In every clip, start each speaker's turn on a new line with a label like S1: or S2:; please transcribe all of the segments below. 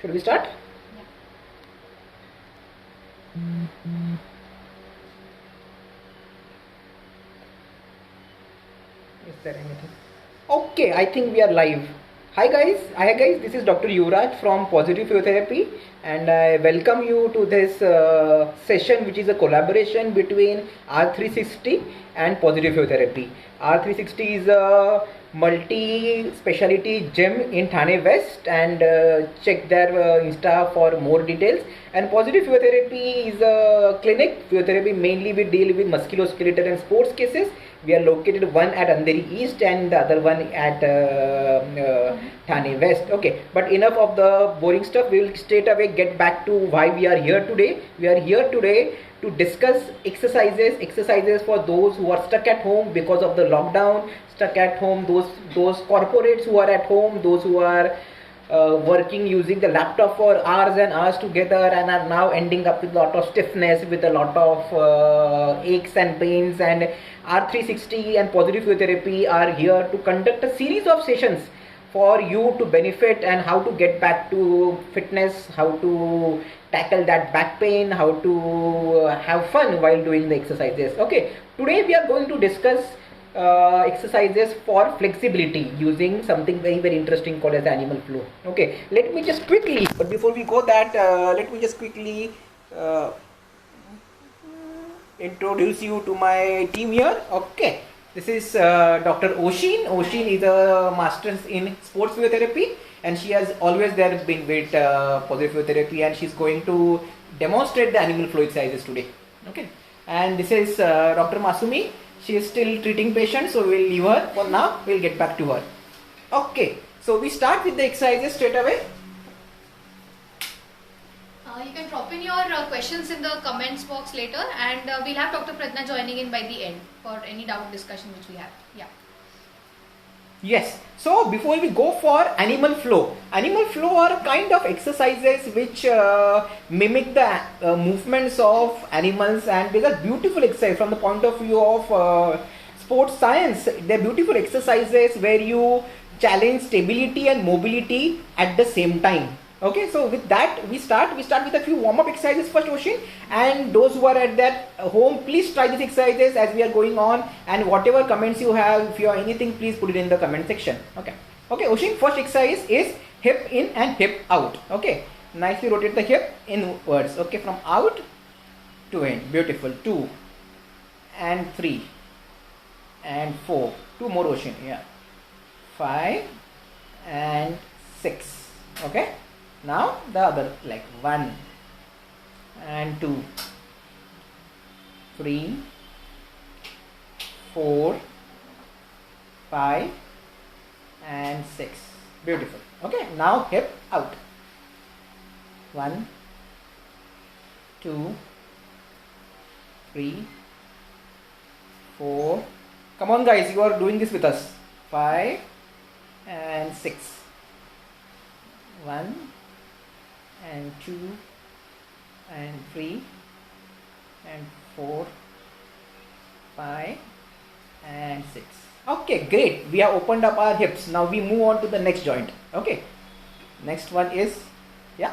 S1: Should we start? Is there anything? Okay, I think we are live. Hi guys, this is Dr. Yuvraj from Positive Physiotherapy, and I welcome you to this session, which is a collaboration between R360 and Positive Physiotherapy. R360 is a multi-speciality gym in Thane West, and check their Insta for more details. And Positive Physiotherapy is a clinic. Physiotherapy mainly we deal with musculoskeletal and sports cases. We are located one at Andheri East and the other one at Thane West. Okay, but enough of the boring stuff. We will straight away get back to why we are here today. We are here today to discuss exercises for those who are stuck at home because of the lockdown, stuck at home, those corporates who are at home, those who are working using the laptop for hours and hours together and are now ending up with a lot of stiffness, with a lot of aches and pains. And R360 and Positive Physiotherapy are here to conduct a series of sessions for you to benefit and how to get back to fitness, how to tackle that back pain, how to have fun while doing the exercises. Okay, today we are going to discuss exercises for flexibility using something very interesting called as animal flow. Okay, let me just quickly, but before we go that, let me just quickly introduce you to my team here. Okay, this is Dr. Oshin. Oshin is a master's in sports physiotherapy, and she has always been with Positive Physiotherapy, and she's going to demonstrate the animal flow exercises today. Okay, and this is Dr. Masumi. She is still treating patients, so we'll leave her for now. We'll get back to her. Okay, so we start with the exercises straight away.
S2: You can drop in your questions in the comments box later, and we'll have Dr. Pradna joining in by the end for any doubt discussion which we have. Yeah.
S1: Yes, so before we go for animal flow are kind of exercises which mimic the movements of animals, and these are beautiful exercises from the point of view of sports science. They're beautiful exercises where you challenge stability and mobility at the same time. Okay, so with that we start with a few warm-up exercises first, Oshin, and those who are at that home, please try these exercises as we are going on, and whatever comments you have, if you have anything, please put it in the comment section. Okay, Oshin, first exercise is hip in and hip out. Okay, nicely rotate the hip inwards. Okay, from out to in. Beautiful. 2 and 3 and 4. 2 more, Oshin. Yeah. 5 and 6. Okay. Now the other leg. 1 and 2, 3, 4, 5 and 6. Beautiful. Okay, now hip out. 1, 2, 3, 4. Come on guys, you are doing this with us. 5 and 6. 1 and 2 and 3 and 4, 5 and 6. Okay, great. We have opened up our hips. Now we move on to the next joint. Okay, next one is,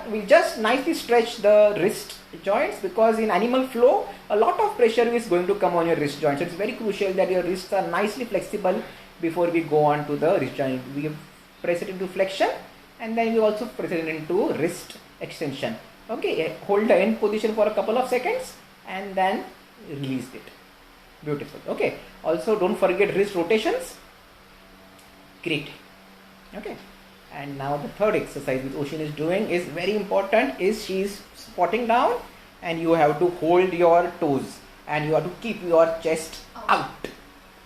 S1: we just nicely stretch the wrist joints, because in animal flow a lot of pressure is going to come on your wrist joints. So it's very crucial that your wrists are nicely flexible before we go on to the wrist joint. We press it into flexion, and then we also press it into wrist extension. Okay, hold the end position for a couple of seconds and then release it. Beautiful. Okay, also don't forget wrist rotations. Great. Okay, and now the third exercise which Oshin is doing is very important. Is she is squatting down, and you have to hold your toes and you have to keep your chest out.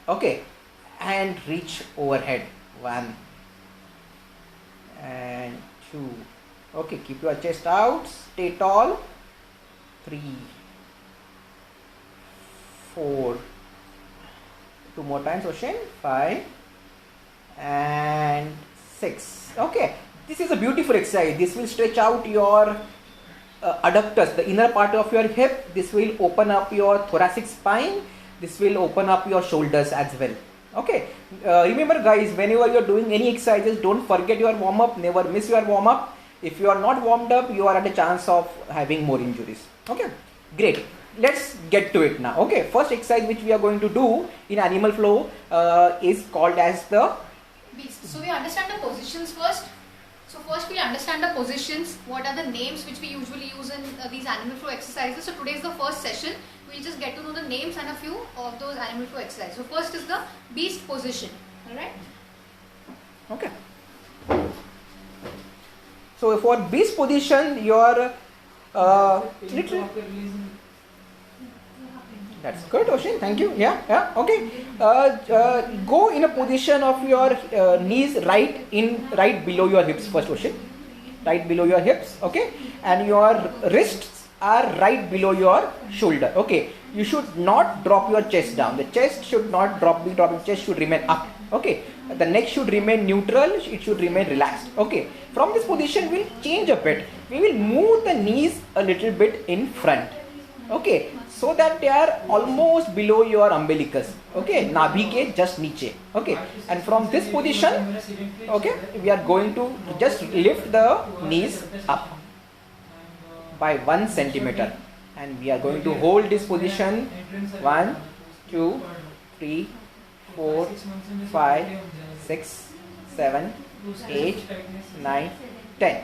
S1: Okay, and reach overhead. 1 and 2. Okay, keep your chest out, stay tall. 3, 4. 2 more times, Oshin. 5 and 6. Okay, this is a beautiful exercise. This will stretch out your adductors, the inner part of your hip. This will open up your thoracic spine. This will open up your shoulders as well. Okay, remember guys, whenever you are doing any exercises, don't forget your warm-up, never miss your warm-up. If you are not warmed up, you are at a chance of having more injuries. Okay, great. Let's get to it now. Okay, first exercise which we are going to do in animal flow is called as the
S2: beast. So we understand the positions first. So first we'll understand the positions. What are the names which we usually use in these animal flow exercises. So today is the first session. We'll just get to know the names and a few of those animal flow exercises. So first is the beast position. Alright.
S1: Okay. So for beast position, your little. That's good, Oshin. Thank you. Yeah. Okay. Go in a position of your knees right below your hips first, Oshin. Right below your hips. Okay. And your wrists are right below your shoulder. Okay. You should not drop your chest down. The chest should not be dropping. Chest should remain up. Okay. The neck should remain neutral. It should remain relaxed. Okay. From this position, we'll change a bit. We will move the knees a little bit in front. Okay. So that they are almost below your umbilicus. Okay. Nabhi ke just niche. Okay. And from this position, okay, we are going to just lift the knees up by 1 centimeter. And we are going to hold this position 1, 2, 3, 4, 5, 6, 7, 8, 9, 10.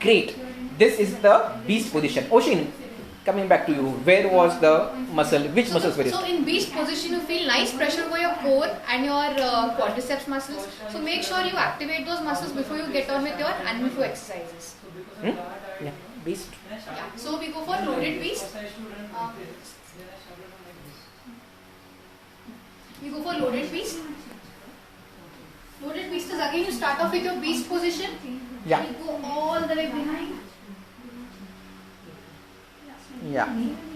S1: Great. This is the beast position. Oshin, coming back to you, where was the muscle? Which muscles were it?
S2: So in beast position, you feel nice pressure over your core and your quadriceps muscles. So make sure you activate those muscles before you get on with your animal flow exercises.
S1: Yeah, beast.
S2: Yeah. So we go for loaded beast. We go for loaded beast. Loaded beast is again you start off with your beast position.
S1: Yeah.
S2: You go all the way behind.
S1: Yeah.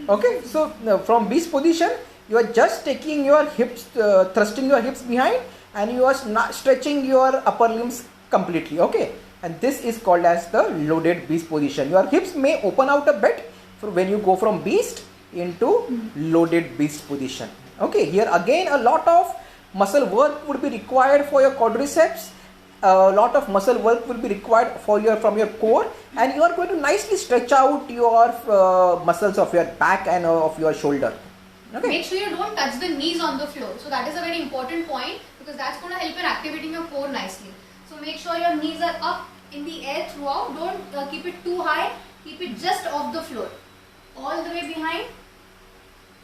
S1: Okay. So from beast position, you are just taking your hips, thrusting your hips behind, and you are stretching your upper limbs completely. Okay. And this is called as the loaded beast position. Your hips may open out a bit when you go from beast into loaded beast position. Okay. Here again a lot of muscle work would be required for your quadriceps. A lot of muscle work will be required from your core, and you are going to nicely stretch out your muscles of your back and of your shoulder. Okay.
S2: Make sure you don't touch the knees on the floor. So that is a very important point because that's going to help in activating your core nicely. So make sure your knees are up in the air throughout. Don't keep it too high. Keep it just off the floor. All the way behind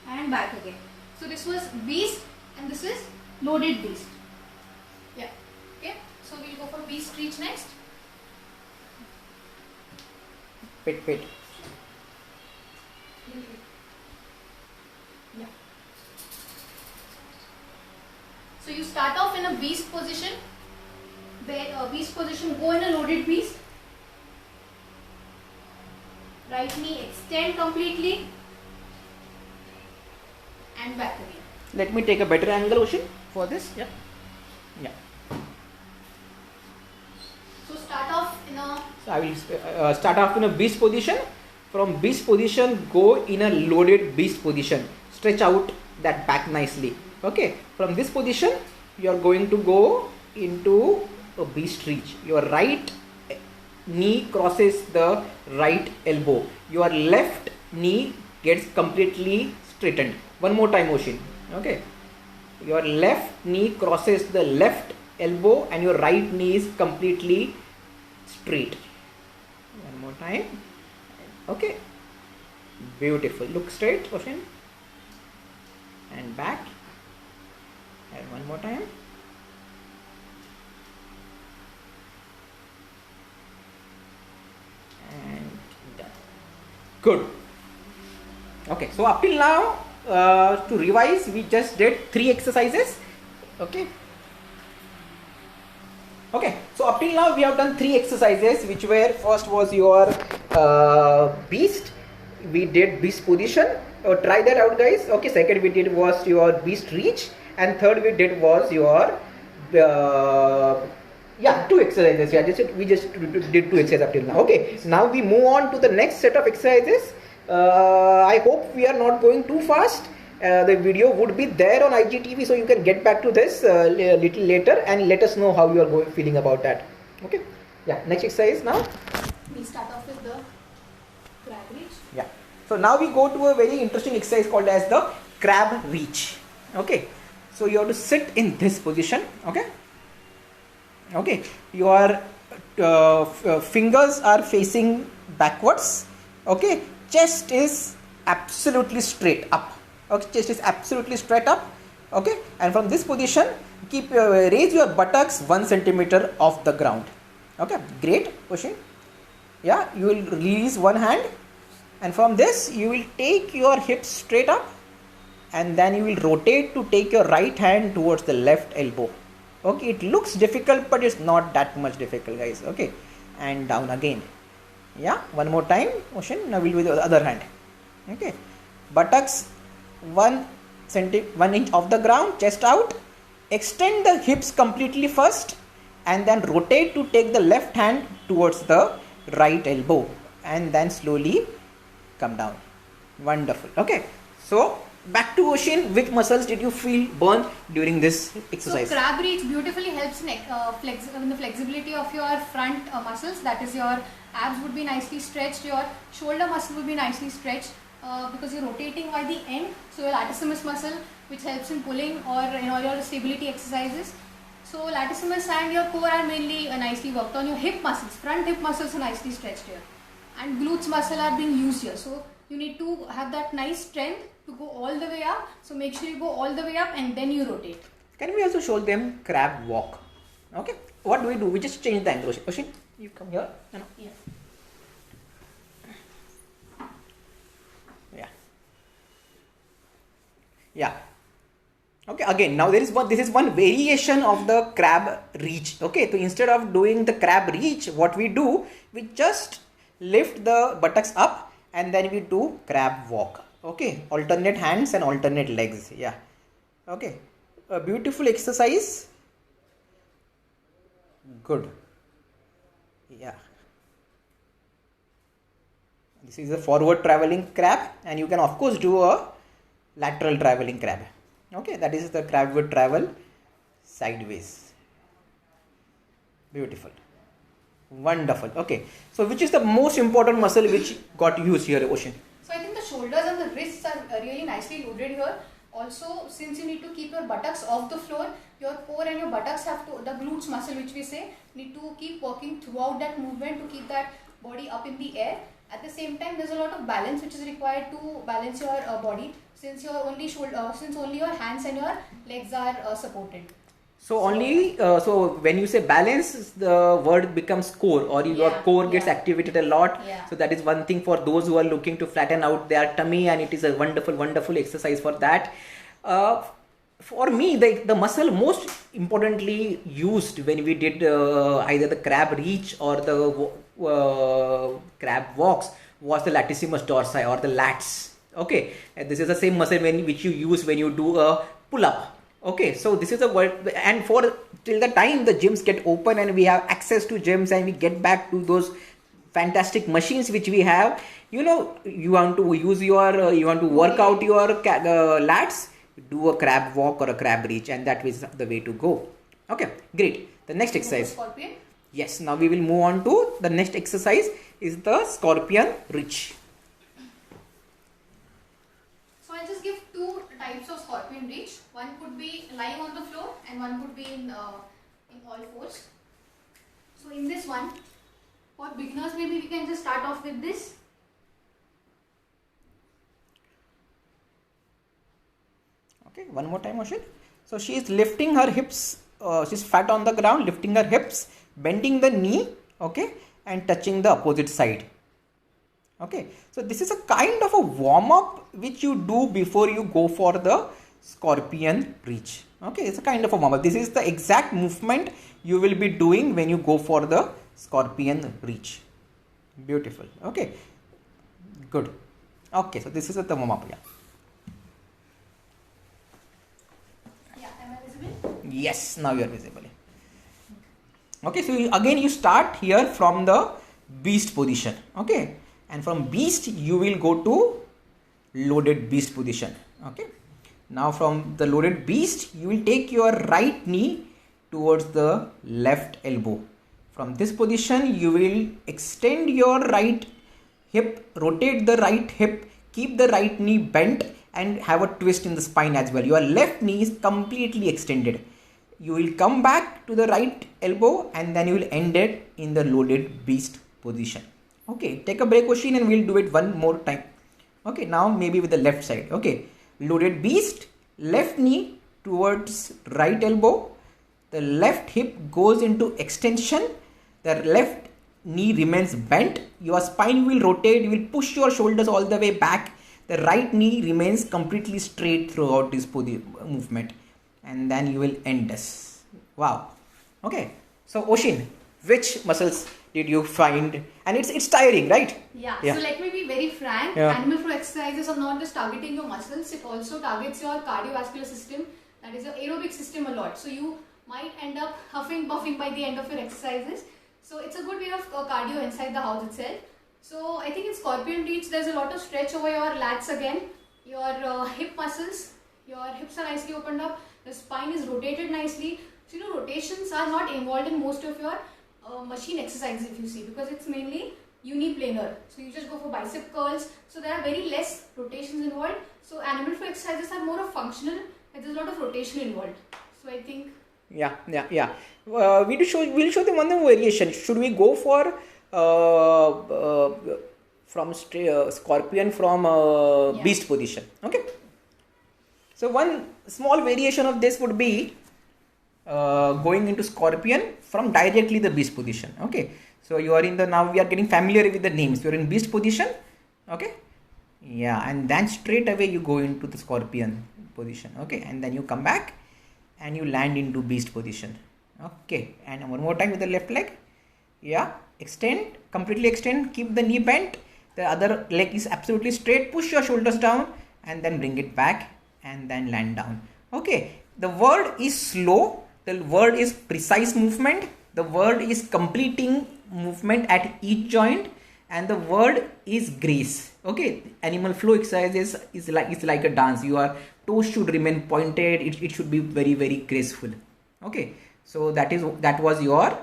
S2: and back again. So this was beast and this is loaded beast. Yeah. Okay. So we'll go for beast reach next.
S1: Pit.
S2: Yeah. So you start off in a beast position. Beast position, go in a loaded beast. Right knee extend completely and back again.
S1: Let me take a better angle, Oshin, for this. Yeah.
S2: So start off in a.
S1: So I will start off in a beast position. From beast position, go in a loaded beast position. Stretch out that back nicely. Okay. From this position, you are going to go into a beast reach. Your right knee crosses the right elbow. Your left knee gets completely straightened. One more time, Oshin. Okay. Your left knee crosses the left elbow and your right knee is completely straight. One more time. Okay. Beautiful. Look straight, Oshin. And back. And one more time. And done. Good. Okay, so up till now, to revise, we just did 3 exercises. Okay. So up till now we have done 3 exercises, which were, first was your beast. We did beast position. Try that out, guys. Okay. Second we did was your beast reach, and third we did was your 2 exercises. We just did 2 exercises up till now. Okay. Now we move on to the next set of exercises. I hope we are not going too fast. The video would be there on IGTV, so you can get back to this a little later and let us know how you are feeling about that. Okay. Yeah. Next exercise now.
S2: We start off with the crab reach.
S1: Yeah. So now we go to a very interesting exercise called as the crab reach. Okay. So you have to sit in this position. Okay. Okay. Your fingers are facing backwards. Okay. Chest is absolutely straight up. Okay. Chest is absolutely straight up. Okay. And from this position, raise your buttocks 1 centimeter off the ground. Okay. Great. Pushing. Yeah. You will release one hand. And from this, you will take your hips straight up and then you will rotate to take your right hand towards the left elbow. Okay, it looks difficult, but it's not that much difficult, guys. Okay, and down again. Yeah, one more time, motion. Now we'll do the other hand. Okay, buttocks 1 inch off the ground, chest out. Extend the hips completely first and then rotate to take the left hand towards the right elbow and then slowly come down. Wonderful. Okay, so back to Oshin, which muscles did you feel burn during this exercise?
S2: So crab reach beautifully helps in the flexibility of your front muscles. That is, your abs would be nicely stretched, your shoulder muscle would be nicely stretched because you're rotating by the end. So your latissimus muscle, which helps in pulling or in all your stability exercises. So latissimus and your core are mainly nicely worked on. Your hip muscles, front hip muscles are nicely stretched here. And glutes muscle are being used here. So you need to have that nice strength to go all the way up. So make sure you go all the way up and then you rotate.
S1: Can we also show them crab walk? Okay. What do? We just change the angle. Oshin, you come here. No.
S2: Yeah.
S1: Yeah. Yeah. Okay. Again, now there is one. This is one variation of the crab reach. Okay. So instead of doing the crab reach, what we do, we just lift the buttocks up and then we do crab walk. Okay, alternate hands and alternate legs. Yeah. Okay, a beautiful exercise. Good. Yeah, this is a forward traveling crab and you can of course do a lateral traveling crab. Okay, that is the crab would travel sideways. Beautiful. Wonderful. Okay, so which is the most important muscle which got used here, Oshin?
S2: So I think the shoulders and the wrists are really nicely loaded here. Also, since you need to keep your buttocks off the floor, your core and your buttocks have to, the glutes muscle which we say, need to keep working throughout that movement to keep that body up in the air. At the same time, there's a lot of balance which is required to balance your body, since your only your hands and your legs are supported.
S1: So only so when you say balance, the word becomes core, or your core gets activated a lot.
S2: Yeah.
S1: So that is one thing for those who are looking to flatten out their tummy, and it is a wonderful exercise for that. For me, the muscle most importantly used when we did either the crab reach or the crab walks was the latissimus dorsi or the lats. Okay, and this is the same muscle which you use when you do a pull-up. Okay, so this is a word, and for till the time the gyms get open and we have access to gyms and we get back to those fantastic machines which we have, you want to use your, you want to work out your lats, do a crab walk or a crab reach, and that is the way to go. Okay, great. The next exercise.
S2: Scorpion.
S1: Yes, now we will move on to the next exercise is the scorpion reach.
S2: So I'll just give two types of scorpion reach. One could be lying on the floor and one could be in all fours. So in this one, for beginners, maybe we can just start off with this.
S1: Okay, one more time, Oshin. So she is lifting her hips, she's fat on the ground, lifting her hips, bending the knee, okay, and touching the opposite side. Okay, so this is a kind of a warm-up which you do before you go for the scorpion reach. Okay, it's a kind of a warm-up. This is the exact movement you will be doing when you go for the scorpion reach. Beautiful. Okay, good. Okay, so this is the warm-up.
S2: Yeah, am I visible?
S1: Yes, now you are visible. Okay, so again you start here from the beast position. Okay, and from beast you will go to loaded beast position. Okay, now from the loaded beast you will take your right knee towards the left elbow. From this position, you will extend your right hip, rotate the right hip, keep the right knee bent and have a twist in the spine as well. Your left knee is completely extended. You will come back to the right elbow and then you will end it in the loaded beast position. Okay, take a break, Oshin, and we'll do it one more time. Okay, now maybe with the left side. Okay, loaded beast, left knee towards right elbow. The left hip goes into extension. The left knee remains bent. Your spine will rotate. You will push your shoulders all the way back. The right knee remains completely straight throughout this movement. And then you will end this. Wow. Okay. So Oshin, which muscles did you find? And it's tiring, right?
S2: Yeah. So let me be very frank.
S1: Yeah.
S2: Animal flow exercises are not just targeting your muscles. It also targets your cardiovascular system. That is your aerobic system a lot. So you might end up huffing, puffing by the end of your exercises. So it's a good way of cardio inside the house itself. So I think in scorpion breath, there's a lot of stretch over your lats again. Your hip muscles, your hips are nicely opened up. The spine is rotated nicely. So rotations are not involved in most of your machine exercises if you see, because it's mainly uniplanar. So you just go for bicep curls. So there are very less rotations involved. So animal flow exercises are more of functional and there's a lot of rotation involved. So I think
S1: yeah. We'll show them one more variation. Should we go for from scorpion from beast position? Okay. So one small variation of this would be going into scorpion from directly the beast position. Okay. So you are in the, now we are getting familiar with the names. You are in beast position. Okay. Yeah, and then straight away you go into the scorpion position. Okay, and then you come back and you land into beast position. Okay, and one more time with the left leg. Yeah, extend, completely extend, keep the knee bent. The other leg is absolutely straight. Push your shoulders down and then bring it back and then land down. Okay, the word is slow. The word is precise movement. The word is completing movement at each joint. And the word is grace. Okay, animal flow exercises is like a dance. Your toes should remain pointed. It should be very, very graceful. Okay, so that was your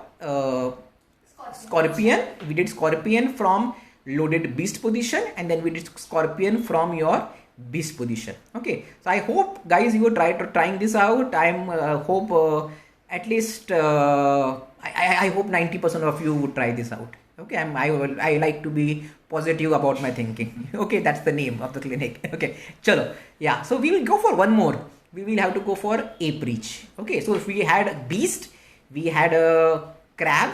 S1: scorpion. We did scorpion from loaded beast position, and then we did scorpion from your beast position. Okay, so I hope guys you are trying this out. I'm hope at least I hope 90% of you would try this out. Okay, I like to be positive about my thinking. Okay, that's the name of the clinic. Okay, chalo. Yeah, so we will go for one more. We will have to go for ape reach. Okay, so if we had a beast, we had a crab,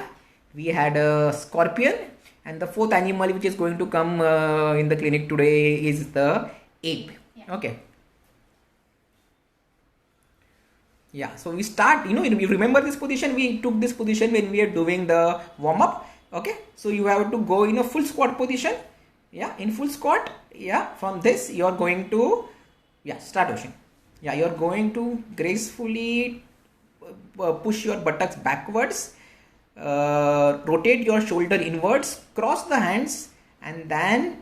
S1: we had a scorpion, and the fourth animal which is going to come in the clinic today is the ape. Yeah. Okay. Yeah, so we start, you remember this position, we took this position when we are doing the warm-up. Okay, so you have to go in a full squat position. Yeah, in full squat. Yeah, from this you are going to, start Oshin. Yeah, you are going to gracefully push your buttocks backwards, rotate your shoulder inwards, cross the hands, and then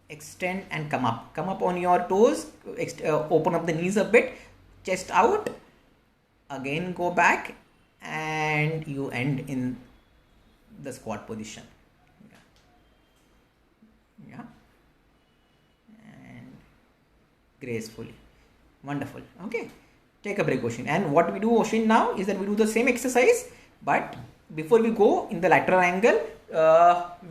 S1: extend and come up. Come up on your toes, open up the knees a bit, chest out. Again go back and you end in the squat position. Yeah. And gracefully. Wonderful. Okay. Take a break, Oshin. And what we do, Oshin, now is that we do the same exercise, but before we go in the lateral angle,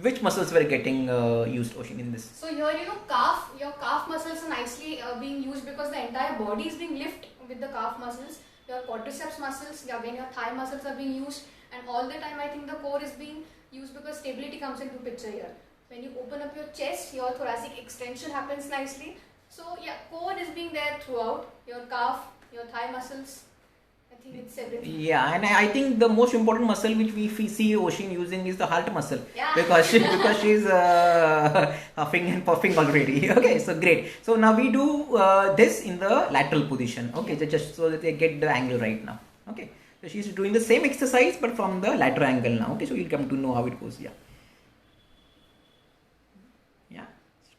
S1: which muscles were getting used, Oshin, in this?
S2: So here, your calf muscles are nicely being used because the entire body is being lifted with the calf muscles. Your quadriceps muscles, again your thigh muscles are being used, and all the time I think the core is being used because stability comes into picture here. When you open up your chest, your thoracic extension happens nicely. So yeah, core is being there throughout. Your calf, your thigh muscles, I think it's everything.
S1: Yeah, and I think the most important muscle which we see Oshin using is the heart muscle.
S2: Yeah.
S1: because she's huffing and puffing already. Okay, so great. So now we do this in the lateral position. Okay, just so that they get the angle right now. Okay, so she's doing the same exercise but from the lateral angle now. Okay, so you'll come to know how it goes. Yeah,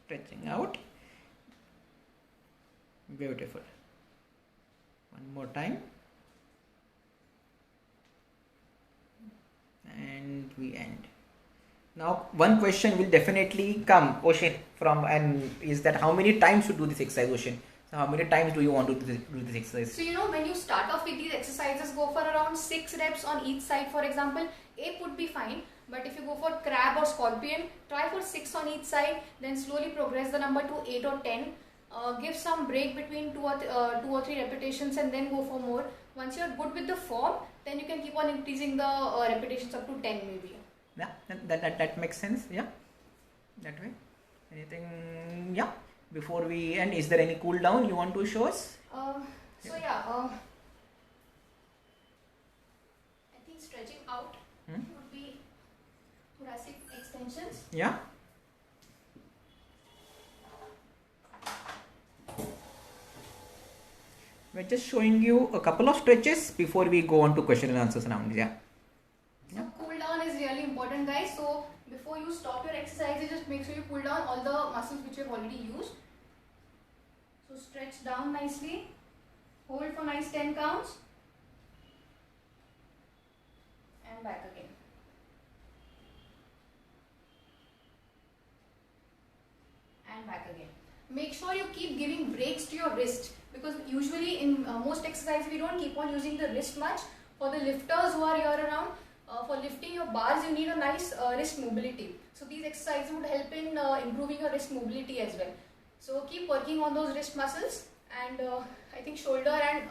S1: stretching out. Beautiful. One more time. And we end. Now, one question will definitely come, Ocean, from, and is that how many times to do this exercise, Ocean? So, how many times do you want to do this exercise?
S2: So, when you start off with these exercises, go for around 6 reps on each side. For example, 8 would be fine. But if you go for crab or scorpion, try for 6 on each side. Then slowly progress the number to 8 or 10. Give some break between 2 or 3 repetitions and then go for more. Once you're good with the form, then you can keep on increasing the repetitions up to 10 maybe.
S1: Yeah, that makes sense. Yeah, that way. Anything? Yeah. Before we end, is there any cool down you want to show us?
S2: I think stretching out would be thoracic extensions.
S1: Yeah. We're just showing you a couple of stretches before we go on to question and answers round. Yeah.
S2: So cool down is really important, guys. So before you stop your exercise, just make sure you pull down all the muscles which you have already used. So stretch down nicely. Hold for nice 10 counts. And back again. And back again. Make sure you keep giving breaks to your wrist, because usually in most exercises we don't keep on using the wrist much. For the lifters who are here around, for lifting your bars you need a nice wrist mobility. So these exercises would help in improving your wrist mobility as well. So keep working on those wrist muscles, and I think shoulder and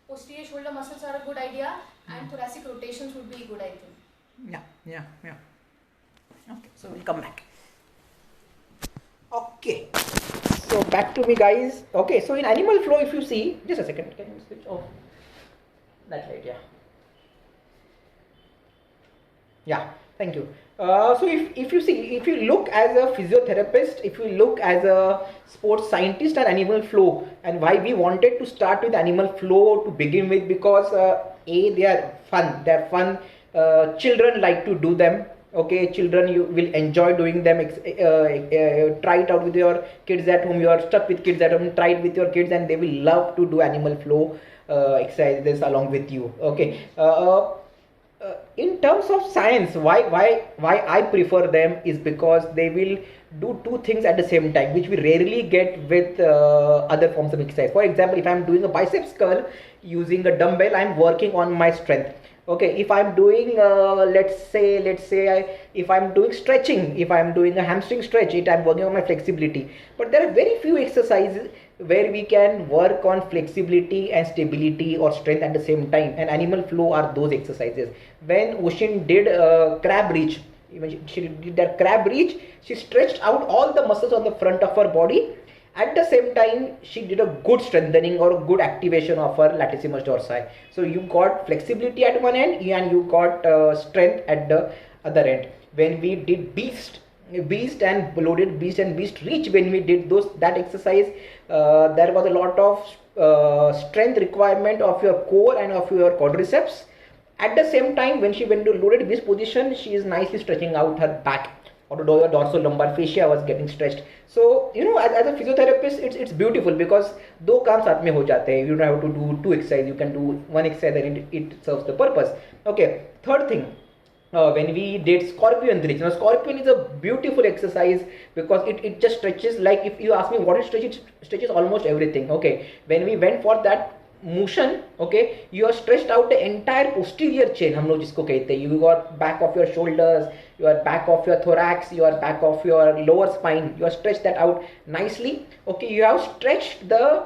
S2: posterior shoulder muscles are a good idea, and thoracic rotations would be a good idea.
S1: Yeah. Okay, so we'll come back. Okay, so back to me, guys. Okay, so in animal flow, if you see, just a second, can you switch off that light? Yeah, thank you. So if you see, if you look as a physiotherapist, if you look as a sports scientist and animal flow, and why we wanted to start with animal flow to begin with, because they are fun. They are fun. Children like to do them. Okay, children, you will enjoy doing them. Try it out with your kids at home. You are stuck with kids at home, try it with your kids, and they will love to do animal flow exercises along with you. Okay. In terms of science, why I prefer them is because they will do two things at the same time, which we rarely get with other forms of exercise. For example, if I am doing a biceps curl using a dumbbell, I am working on my strength. Okay, if I'm doing let's say if I'm doing stretching, if I'm doing a hamstring stretch, I'm working on my flexibility. But there are very few exercises where we can work on flexibility and stability or strength at the same time, and animal flow are those exercises. When Ocean did crab reach, when she did that crab reach, she stretched out all the muscles on the front of her body. At the same time, she did a good strengthening or a good activation of her latissimus dorsi. So you got flexibility at one end and you got strength at the other end. When we did beast and loaded beast and beast reach, when we did that exercise, there was a lot of strength requirement of your core and of your quadriceps. At the same time, when she went to loaded beast position, she is nicely stretching out her back, or the dorsal-lumbar fascia was getting stretched. So as a physiotherapist, it's beautiful because दो काम साथ में हो जाते हैं. You don't have to do two exercises. You can do one exercise and it serves the purpose. Okay. Third thing, when we did scorpion reach. Now scorpion is a beautiful exercise because it just stretches. Like if you ask me what it stretches almost everything. Okay. When we went for that motion, okay, you are stretched out the entire posterior chain, हम लोग जिसको कहते हैं. You got back of your shoulders, you are back of your thorax, you are back of your lower spine. You are stretched that out nicely. Okay, you have stretched the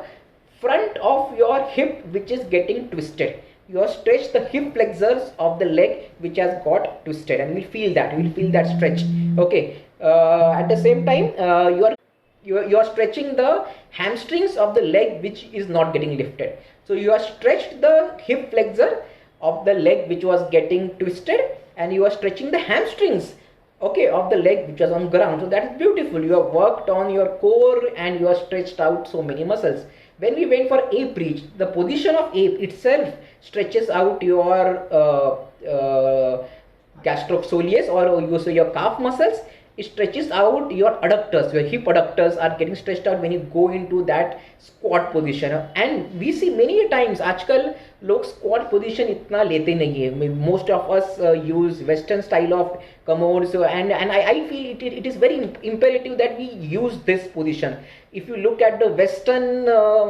S1: front of your hip, which is getting twisted. You have stretched the hip flexors of the leg, which has got twisted, and we'll feel that stretch. Okay. At the same time, you are stretching the hamstrings of the leg, which is not getting lifted. So you are stretched the hip flexor of the leg, which was getting twisted, and you are stretching the hamstrings, okay, of the leg which was on ground. So that is beautiful. You have worked on your core and you have stretched out so many muscles. When we went for ape reach, the position of ape itself stretches out your gastrosoleus, or you say your calf muscles, it stretches out your adductors. Your hip adductors are getting stretched out when you go into that squat position. And we see many times आजकल लोग squat position इतना लेते नहीं है. Most of us use western style of commodes, and I feel it is very imperative that we use this position. If you look at the western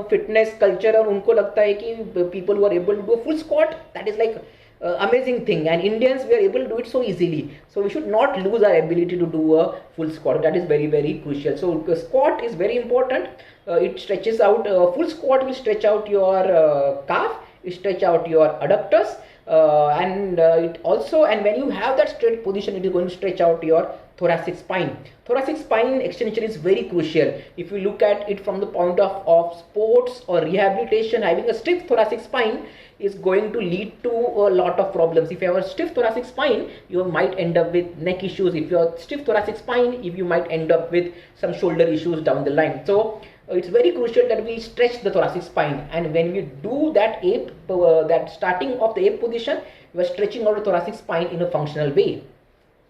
S1: fitness culture, और उनको लगता है कि people who are able to do a full squat, that is like amazing thing, and Indians, we are able to do it so easily. So we should not lose our ability to do a full squat. That is very, very crucial. So squat is very important. It stretches out, full squat will stretch out your calf, it stretch out your adductors, and it also, and when you have that straight position, it is going to stretch out your thoracic spine. Thoracic spine extension is very crucial. If you look at it from the point of sports or rehabilitation, having a stiff thoracic spine is going to lead to a lot of problems. If you have a stiff thoracic spine, you might end up with neck issues. If you have stiff thoracic spine, you might end up with some shoulder issues down the line. So it's very crucial that we stretch the thoracic spine, and when we do that ape, that starting of the ape position, we are stretching out the thoracic spine in a functional way.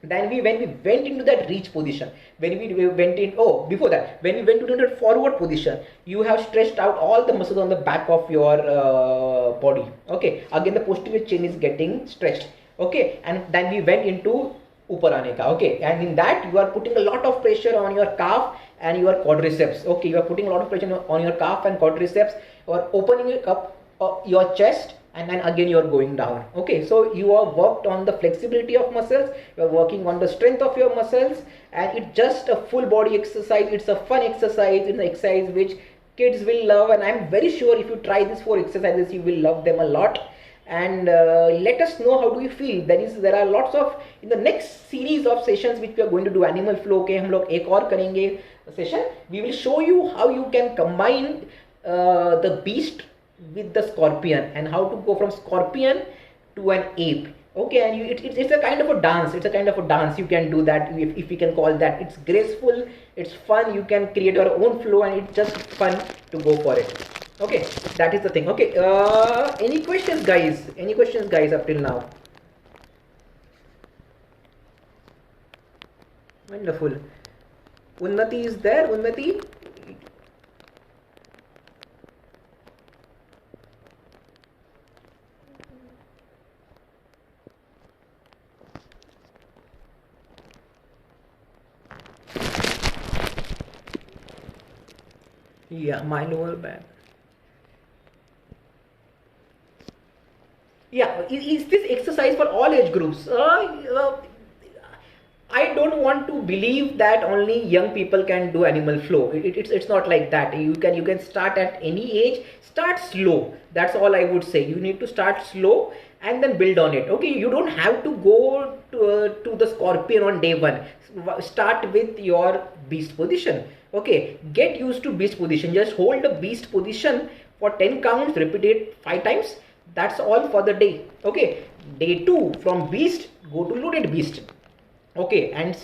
S1: Then when we went into that reach position, when we went in, before that, when we went into that forward position, you have stretched out all the muscles on the back of your body. Okay, again the posterior chain is getting stretched. Okay, and then we went into upar aane ka. Okay, and in that you are putting a lot of pressure on your calf and your quadriceps. Okay, you are putting a lot of pressure on your calf and quadriceps, or opening up your chest, and then again you are going down. Okay, so you are worked on the flexibility of muscles, you are working on the strength of your muscles, and it's just a full body exercise. It's a fun exercise. It's an exercise which kids will love, and I'm very sure if you try these 4 exercises, you will love them a lot. And let us know how do you feel. There are lots of, in the next series of sessions which we are going to do, animal flow के हम लोग एक और करेंगे session. We will show you how you can combine the beast with the scorpion, and how to go from scorpion to an ape. Okay, and it's a kind of a dance. It's a kind of a dance. You can do that, if we can call that. It's graceful, it's fun. You can create your own flow, and it's just fun to go for it. Okay, that is the thing. Okay, any questions, guys? Any questions, guys, up till now? Wonderful. Unnati is there. Unnati. Yeah, my lower back. Yeah, is this exercise for all age groups? I don't want to believe that only young people can do animal flow. It's not like that. You can start at any age. Start slow. That's all I would say. You need to start slow and then build on it. Okay, you don't have to go to the scorpion on day 1. Start with your beast position. Okay, get used to beast position. Just hold the beast position for 10 counts. Repeat it 5 times. That's all for the day. Okay, day 2, from beast go to loaded beast. Okay, and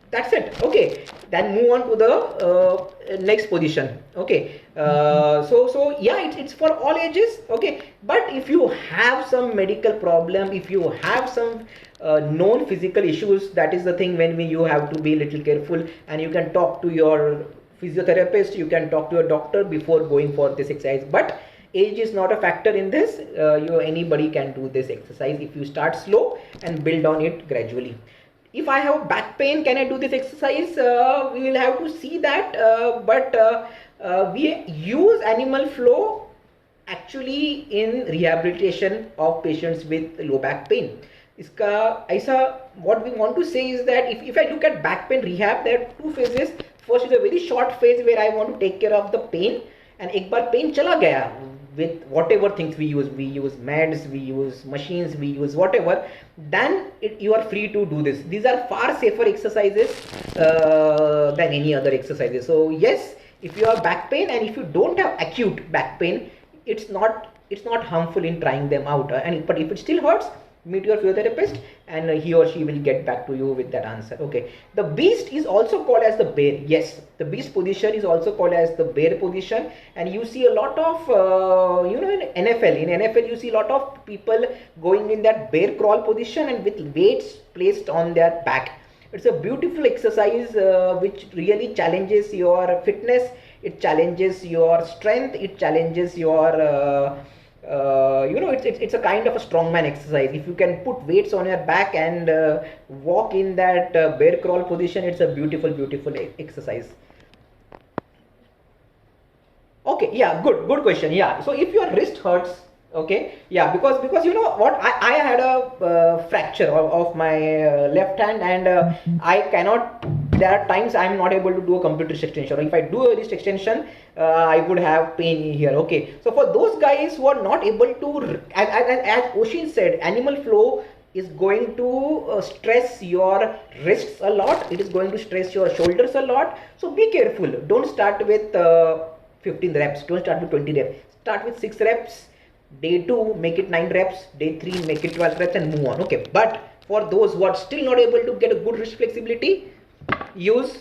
S1: that's it. Okay, then move on to the next position. Okay, so yeah, it's for all ages. Okay, but if you have some medical problem, if you have some known physical issues, that is the thing when you have to be a little careful, and you can talk to your physiotherapist, you can talk to your doctor before going for this exercise. But age is not a factor in this. Anybody can do this exercise if you start slow and build on it gradually. If I have back pain, can I do this exercise? We will have to see that, but we use animal flow actually in rehabilitation of patients with low back pain. What we want to say is that if I look at back pain rehab, there are 2 phases. First is a very short phase where I want to take care of the pain, and एक बार pain चला गया, with whatever things we use meds, we use machines, we use whatever, then you are free to do this. These are far safer exercises than any other exercises. So yes, if you have back pain and if you don't have acute back pain, it's not harmful in trying them out. But if it still hurts, meet your physiotherapist, and he or she will get back to you with that answer. Okay, the beast is also called as the bear. Yes, the beast position is also called as the bear position, and you see a lot of in NFL you see a lot of people going in that bear crawl position and with weights placed on their back. It's a beautiful exercise which really challenges your fitness, it challenges your strength, it challenges your it's a kind of a strongman exercise. If you can put weights on your back and walk in that bear crawl position, it's a beautiful exercise. Okay, yeah, good question. Yeah, so if your wrist hurts, okay, yeah, because you know what, I had a fracture of my left hand, and I cannot, there are times I'm not able to do a complete wrist extension, or if I do a wrist extension, I would have pain here. Okay, so for those guys who are not able to, as Oshin said, animal flow is going to stress your wrists a lot, it is going to stress your shoulders a lot. So be careful, don't start with 15 reps, don't start with 20 reps, start with 6 reps. Day 2 make it 9 reps, day 3 make it 12 reps, and move on. Okay, but for those who are still not able to get a good wrist flexibility, use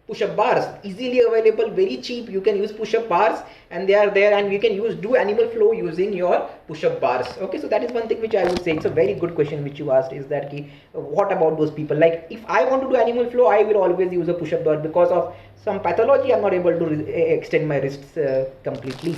S1: push-up bars, easily available, very cheap. You can use push-up bars, and they are there, and you can do animal flow using your push-up bars. Okay, so that is one thing which I would say. It's a very good question which you asked, is that what about those people? Like, if I want to do animal flow, I will always use a push-up bar. Because of some pathology, I'm not able to extend my wrists completely.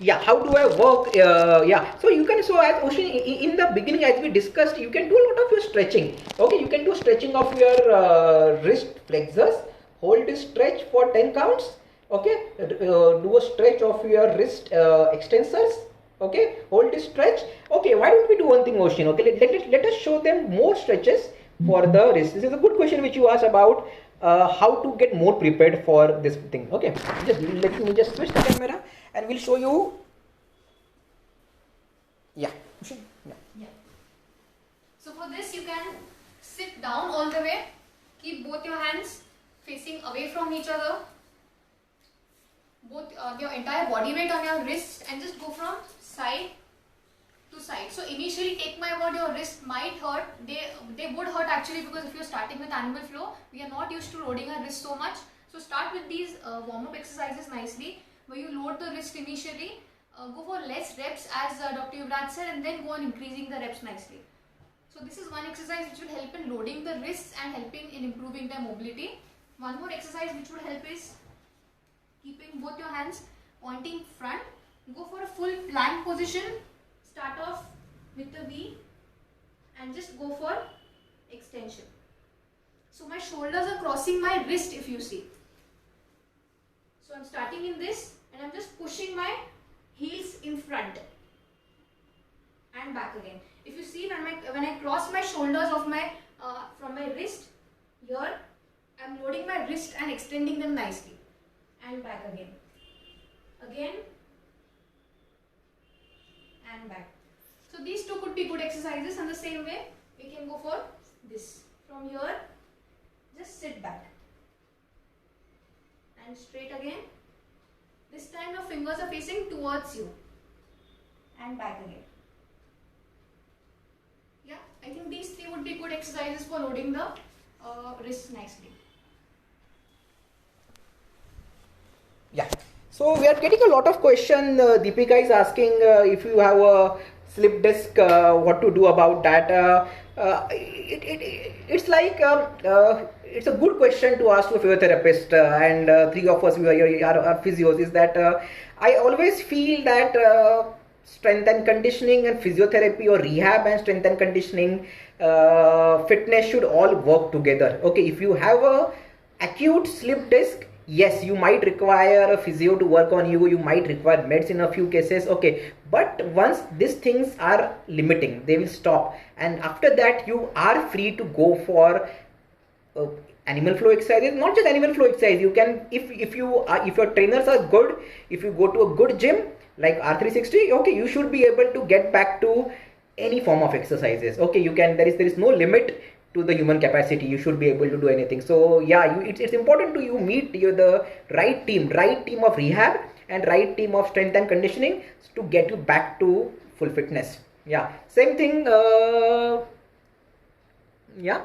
S1: Yeah, how do I work? Yeah, so you can, so as Oshin, in the beginning, as we discussed, you can do a lot of your stretching. Okay, you can do stretching of your wrist flexors, hold this stretch for 10 counts. Okay, do a stretch of your wrist extensors. Okay, hold this stretch. Okay, why don't we do one thing, Oshin? Okay, let us show them more stretches for the wrist. This is a good question which you asked about how to get more prepared for this thing. Okay, just let me just switch the camera and we'll show you. Yeah.
S2: Yeah. So for this, you can sit down all the way, keep both your hands facing away from each other, both your entire body weight on your wrists, and just go from side to side. So initially, take my word, your wrist might hurt. They would hurt actually, because if you're starting with animal flow, we are not used to loading our wrist so much. So start with these warm-up exercises nicely, where you load the wrist initially, go for less reps as Dr. Yuvraj said, and then go on increasing the reps nicely. So this is one exercise which will help in loading the wrists and helping in improving their mobility. One more exercise which would help is keeping both your hands pointing front. Go for a full plank position. Start off with the V and just go for extension. So my shoulders are crossing my wrist, if you see. So I'm starting in this and I'm just pushing my heels in front and back again. If you see, when I cross my shoulders of my from my wrist, here I'm loading my wrist and extending them nicely, and back again, and back. So these two could be good exercises, and the same way we can go for this. From here, just sit back and straight again. This time your fingers are facing towards you, and back again. Yeah, I think these three would be good exercises for loading the wrists nicely.
S1: Yeah, so we are getting a lot of question. Deepika is asking if you have a slip disc, what to do about that. It's like it's a good question to ask to a physiotherapist, and three of us we are physios. Is that I always feel that strength and conditioning and physiotherapy, or rehab and strength and conditioning, fitness should all work together. Okay, if you have a acute slip disc, yes, you might require a physio to work on you, you might require meds in a few cases. Okay, but once these things are limiting, they will stop, and after that you are free to go for animal flow exercises. Not just animal flow exercise, you can, if your trainers are good, if you go to a good gym like R360, okay, you should be able to get back to any form of exercises. Okay, you can, there is no limit to the human capacity, you should be able to do anything. So yeah, it's important to you meet the right team of rehab and right team of strength and conditioning to get you back to full fitness. Yeah, same thing. Yeah,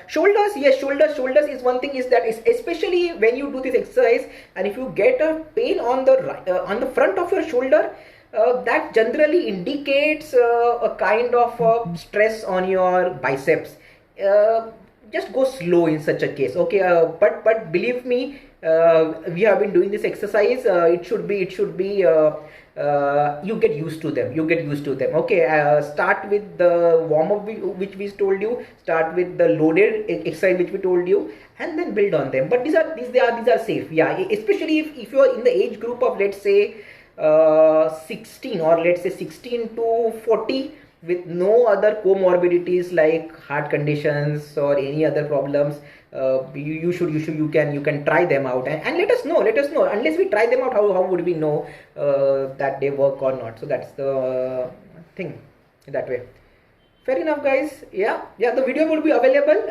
S1: shoulders, yes, shoulders is one thing, is that especially when you do this exercise, and if you get a pain on the front of your shoulder, that generally indicates a kind of stress on your biceps. Just go slow in such a case, okay? But believe me, we have been doing this exercise. You get used to them. Okay, start with the warm up which we told you. Start with the loaded exercise which we told you, and then build on them. But these are safe. Yeah, especially if you are in the age group of, let's say, 16, or let's say 16 to 40, with no other comorbidities like heart conditions or any other problems. You can try them out, and let us know. Unless we try them out, how would we know that they work or not? So that's the thing, that way. Fair enough, guys. Yeah, the video will be available.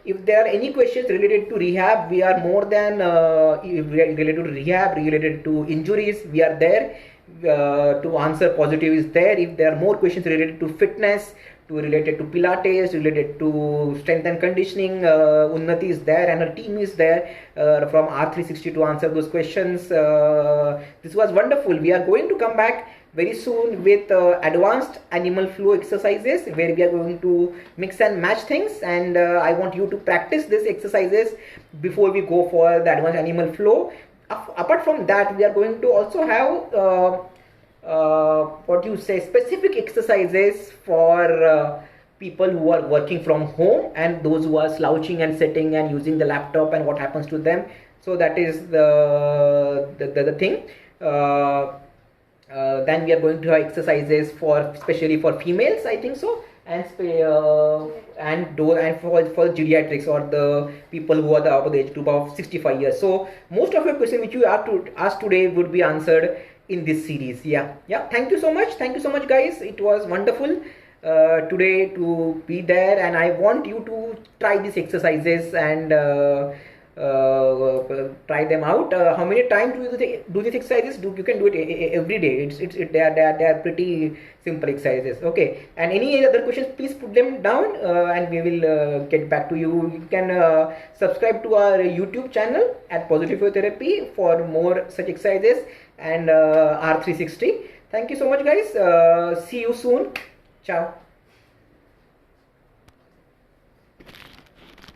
S1: If there are any questions related to rehab, we are more than related to rehab, related to injuries, we are there to answer. Positive is there. If there are more questions related to fitness, related to Pilates, related to strength and conditioning, Unnati is there and her team is there from R360 to answer those questions. This was wonderful. We are going to come back very soon with advanced animal flow exercises, where we are going to mix and match things, and I want you to practice these exercises before we go for the advanced animal flow. Apart from that, we are going to also have specific exercises for people who are working from home, and those who are slouching and sitting and using the laptop, and what happens to them. So that is the thing. Then we are going to have exercises especially for females, I think so, and for geriatrics, or the people who are of the age group of 65 years. So most of your questions which you have to ask today would be answered in this series. Yeah. Thank you so much, guys. It was wonderful today to be there, and I want you to try these exercises and try them out. How many times do these exercises? You can do it every day. They are pretty simple exercises. Okay, and any other questions, please put them down, and we will get back to you. You can subscribe to our YouTube channel at Positive Physiotherapy for more such exercises, and R360. Thank you so much, guys. See you soon. Ciao.